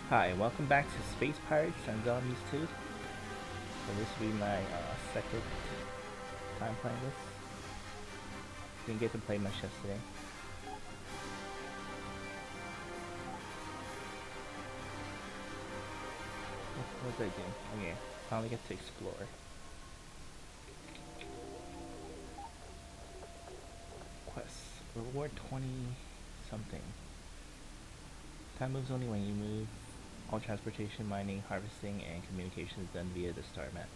Hi, welcome back to Space Pirates and Zombies 2. So this will be my second time playing this. Didn't get to play much yesterday. What was I doing? Okay, finally get to explore. Quests. Reward 20 something. Time moves only when you move. All transportation, mining, harvesting, and communication is done via the star map.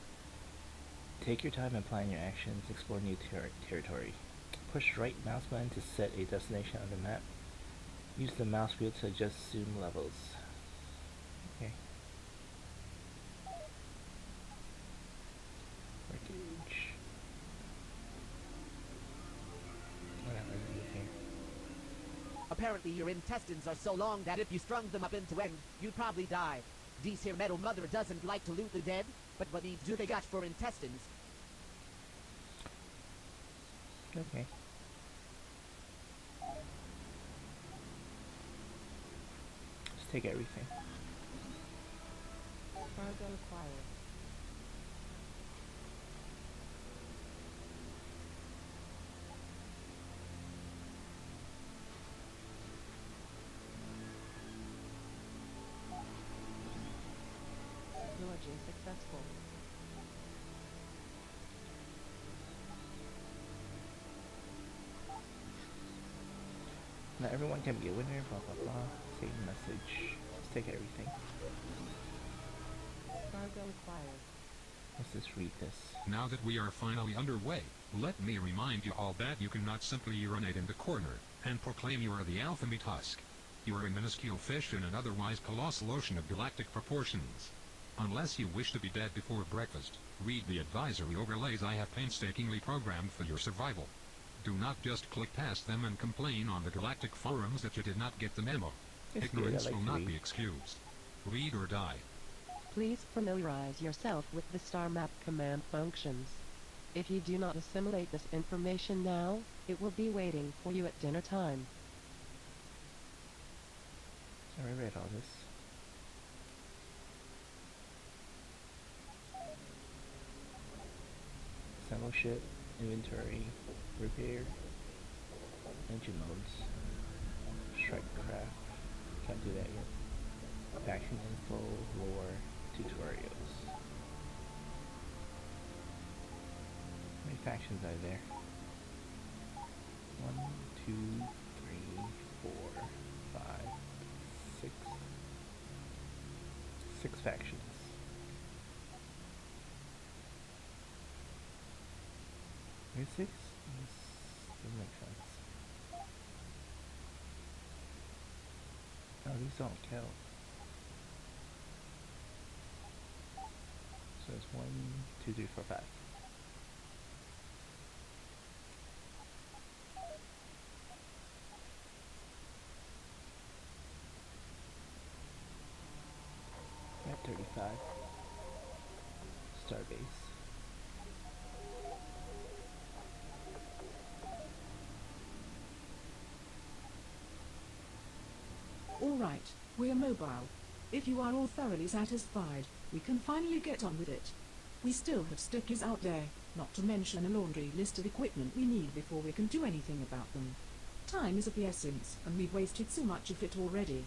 Take your time and plan your actions. Explore new territory. Push right mouse button to set a destination on the map. Use the mouse wheel to adjust zoom levels. Okay. Wreckage. Whatever, here. Apparently your intestines are so long that if you strung them up into end, you'd probably die. These here metal mother doesn't like to loot the dead, but what needs do they got for intestines? Okay. Just take everything. Cargo acquired. Voyage successful. Not everyone can be a winner, blah blah blah. Save message. Just take everything. Cargo acquired. Let's just read this. Now that we are finally underway, let me remind you all that you cannot simply urinate in the corner and proclaim you are the Alphamete Husk. You are a minuscule fish in an otherwise colossal ocean of galactic proportions. Unless you wish to be dead before breakfast, read the advisory overlays I have painstakingly programmed for your survival. Do not just click past them and complain on the galactic forums that you did not get the memo. Ignorance will not be excused. Read or die. Please familiarize yourself with the star map command functions. If you do not assimilate this information now, it will be waiting for you at dinner time. I read all this. Assemble ship, inventory, repair, engine modes, strike craft. Can't do that yet. Faction info, lore, tutorials. How many factions are there? 1, 2, 3, 4, 5, 6. 6 factions. There's 6? This doesn't make sense. Oh, these don't count. So it's 1, 2, 3, 4, 5. At 35. Starbase. All right, we're mobile. If you are all thoroughly satisfied, we can finally get on with it. We still have stickers out there, not to mention a laundry list of equipment we need before we can do anything about them. Time is of the essence, and we've wasted so much of it already.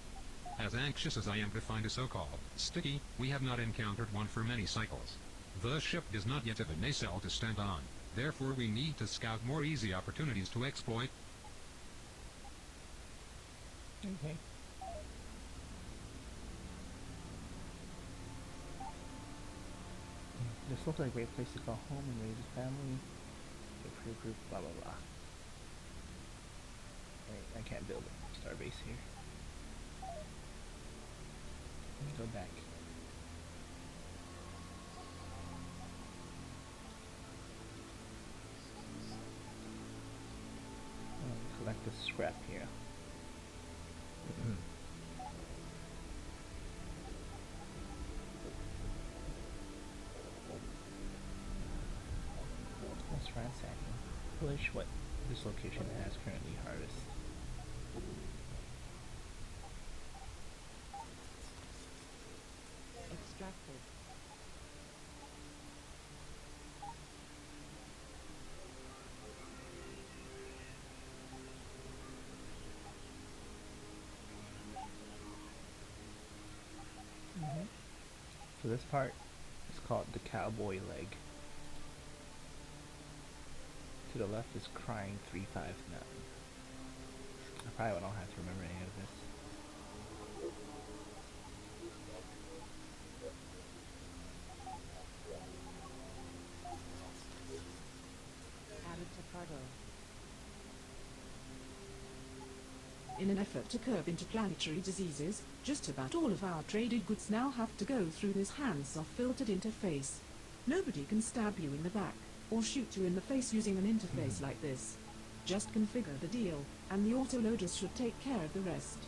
As anxious as I am to find a so-called sticky, we have not encountered one for many cycles. The ship does not yet have a nacelle to stand on. Therefore we need to scout more easy opportunities to exploit. Okay. This looks like a great place to call home and raise a family. A peer group, blah blah blah. Wait, I can't build a starbase here. Let me go back. Collect the scrap here. Let's ransacking. Publish what this location has currently harvested. So this part is called the cowboy leg. To the left is crying 359. I probably don't have to remember any of this. Added to cargo. In an effort to curb interplanetary diseases, just about all of our traded goods now have to go through this hands-off filtered interface. Nobody can stab you in the back, or shoot you in the face using an interface like this. Just configure the deal, and the autoloaders should take care of the rest.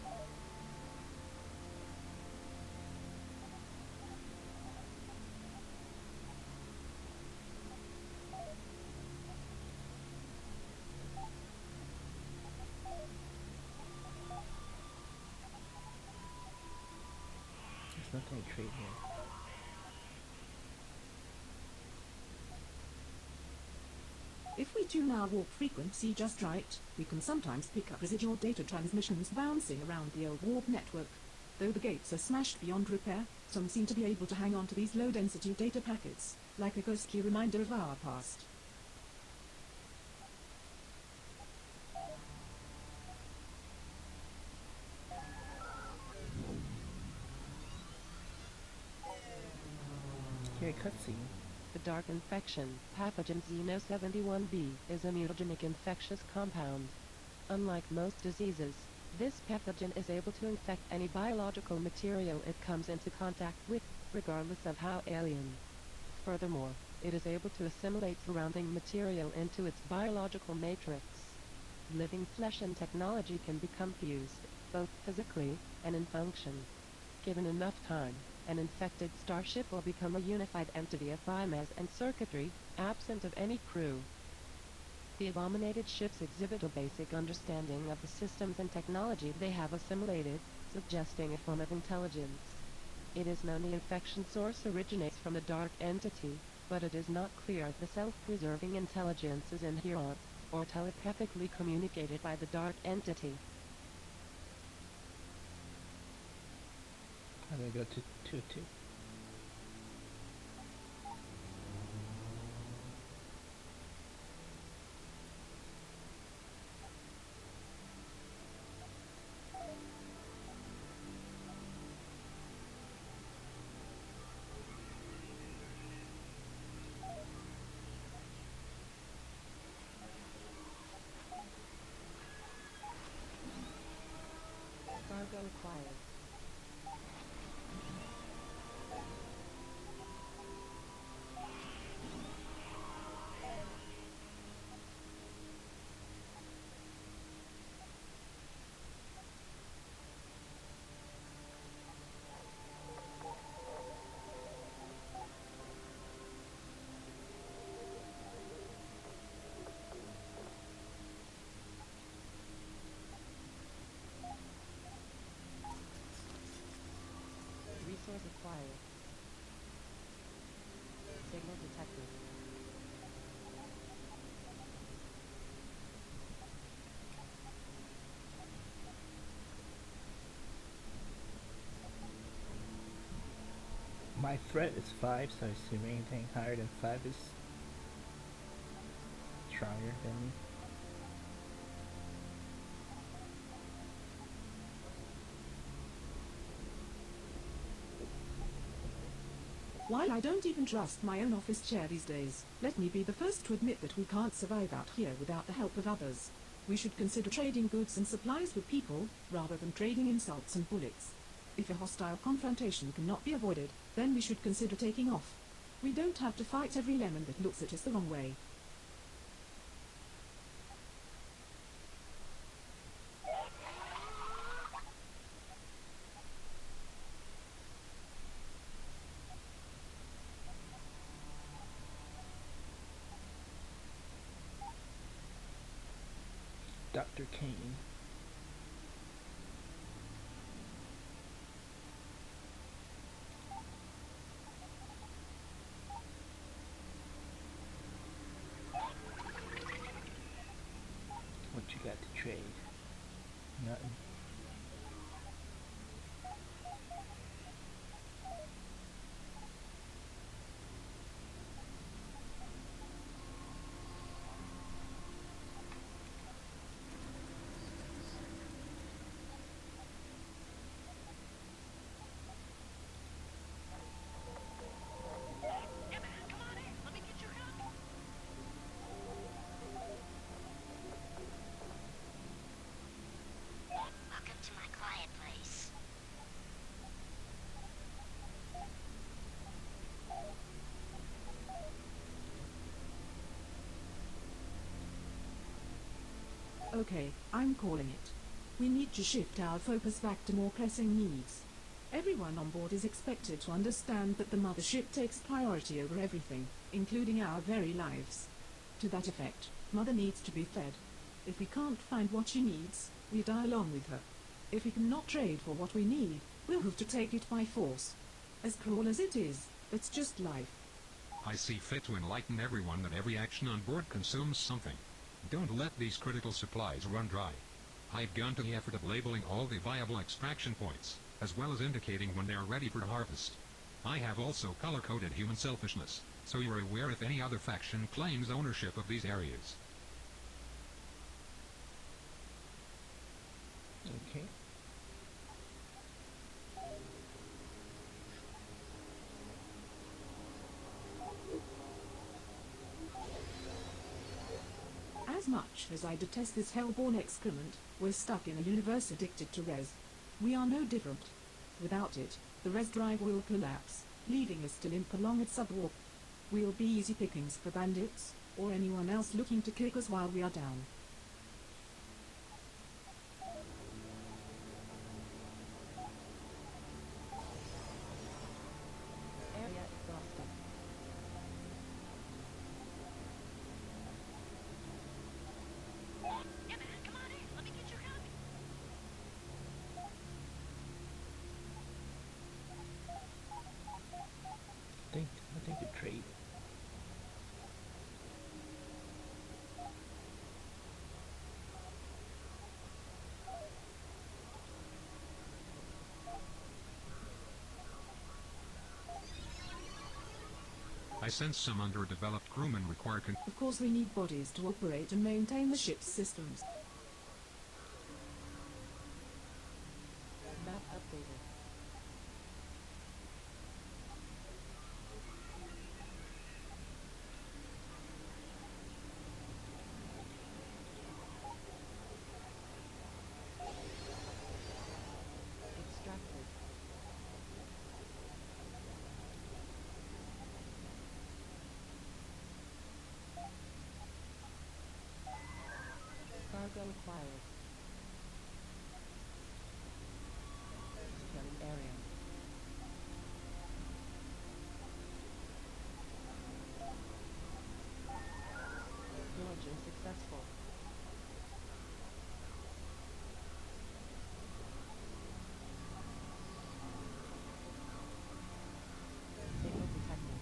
There's nothing to trade here. If we tune our warp frequency just right, we can sometimes pick up residual data transmissions bouncing around the old warp network. Though the gates are smashed beyond repair, some seem to be able to hang on to these low-density data packets, like a ghostly reminder of our past. Yeah, cutscene. The dark infection, pathogen Xeno71b, is a mutagenic infectious compound. Unlike most diseases, this pathogen is able to infect any biological material it comes into contact with, regardless of how alien. Furthermore, it is able to assimilate surrounding material into its biological matrix. Living flesh and technology can become fused, both physically and in function. Given enough time, an infected starship will become a unified entity of biomass and circuitry, absent of any crew. The abominated ships exhibit a basic understanding of the systems and technology they have assimilated, suggesting a form of intelligence. It is known the infection source originates from the dark entity, but it is not clear if the self-preserving intelligence is inherent, or telepathically communicated by the dark entity. I'm gonna go to 2-2. Cargo acquired. Resource acquired. Signal detected. My threat is 5, so I assume anything higher than 5 is stronger than me. While I don't even trust my own office chair these days, let me be the first to admit that we can't survive out here without the help of others. We should consider trading goods and supplies with people, rather than trading insults and bullets. If a hostile confrontation cannot be avoided, then we should consider taking off. We don't have to fight every lemon that looks at us the wrong way. Dr. Kane. What you got to trade? Nothing. Okay, I'm calling it. We need to shift our focus back to more pressing needs. Everyone on board is expected to understand that the mothership takes priority over everything, including our very lives. To that effect, Mother needs to be fed. If we can't find what she needs, we die along with her. If we cannot trade for what we need, we'll have to take it by force. As cruel as it is, it's just life. I see fit to enlighten everyone that every action on board consumes something. Don't let these critical supplies run dry. I've gone to the effort of labeling all the viable extraction points, as well as indicating when they are ready for harvest. I have also color-coded human selfishness, so you're aware if any other faction claims ownership of these areas. Okay. As much as I detest this hellborn excrement, we're stuck in a universe addicted to res. We are no different. Without it, the res drive will collapse, leaving us to limp along at subwarp. We'll be easy pickings for bandits, or anyone else looking to kick us while we are down. Area exhausted. Yeah, man, come on in. Let me get your copy. I think a trade. I sense some underdeveloped crewmen require Of course we need bodies to operate and maintain the ship's systems. Map updated. Extracted. Cargo acquired. Scanning area. Pillaging successful. Signal detected.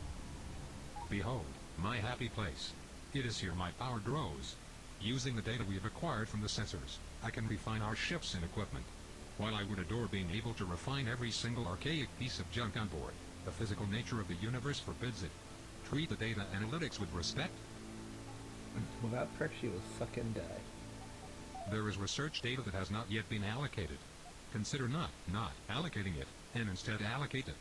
Behold, my happy place. It is here my power grows. Using the data we have acquired from the sensors, I can refine our ships and equipment. While I would adore being able to refine every single archaic piece of junk on board, the physical nature of the universe forbids it. Treat the data analytics with respect. Without perks, you will suck and die. There is research data that has not yet been allocated. Consider not allocating it, and instead allocate it.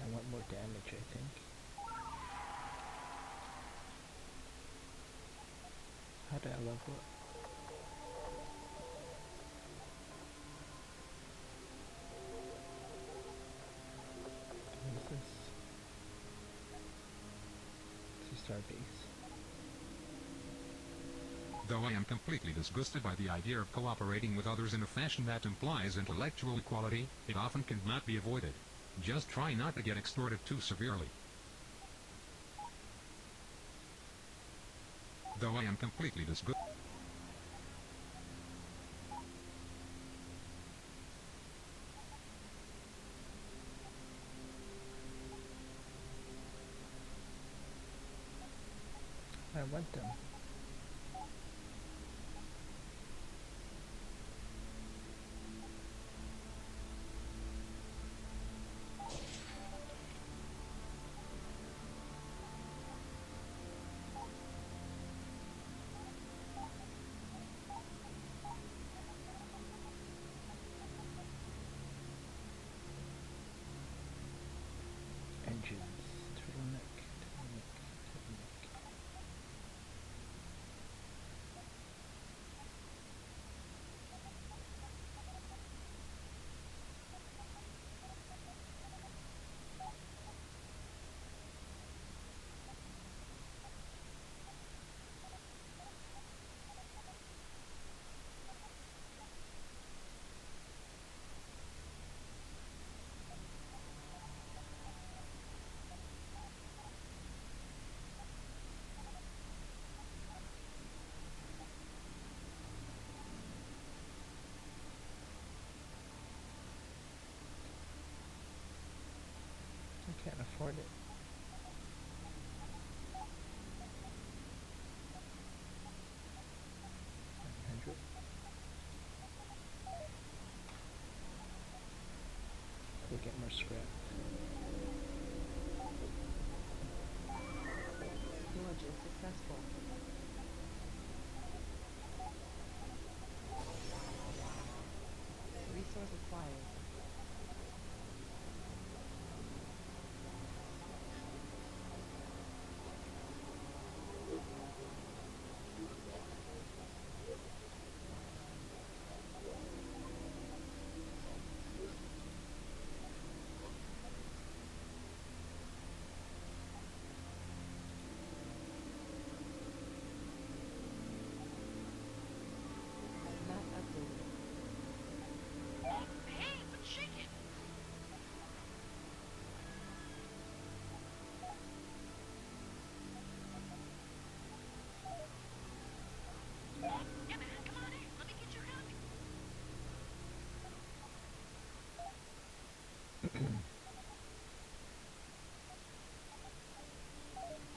I want more damage, I think. How do I level up? What is this? This is our base. Though I am completely disgusted by the idea of cooperating with others in a fashion that implies intellectual equality, it often cannot be avoided. Just try not to get extorted too severely. Though I am completely disgusted. I want them. Engines, turtleneck, turtleneck, turtleneck. scrap. Pillage is successful. Resource acquired. Map updated. Hey, what's shaking? Yeah, man, come on in. Let me get your copy.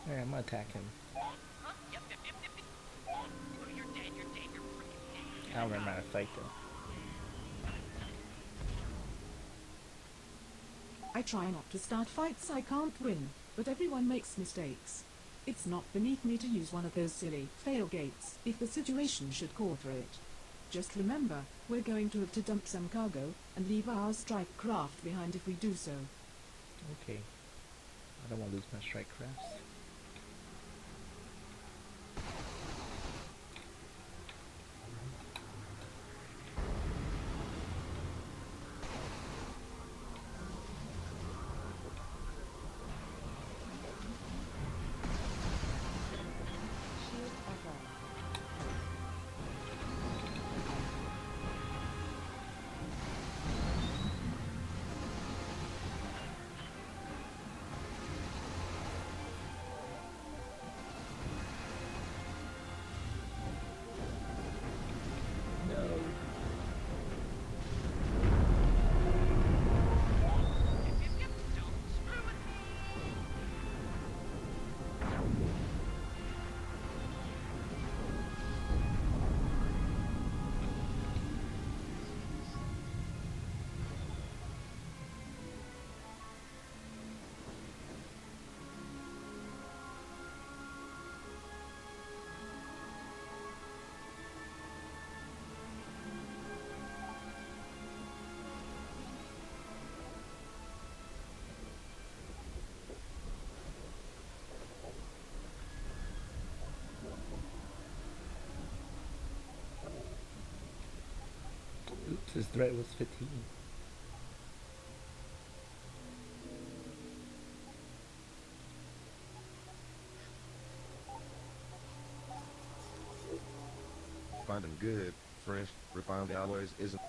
Alright, I'm gonna attack him. Huh? Yep, yep, yep, yep, yep. Oh, you're dead, you're dead, you're freaking dead. I don't remember how to fight though. I try not to start fights I can't win, but everyone makes mistakes. It's not beneath me to use one of those silly fail gates if the situation should call for it. Just remember, we're going to have to dump some cargo and leave our strike craft behind if we do so. Okay. I don't want to lose my strike crafts. Shield offline. No. Yep, yep, yep. Don't screw with me. Oops, his threat was 15. Finding good, fresh, refined alloys isn't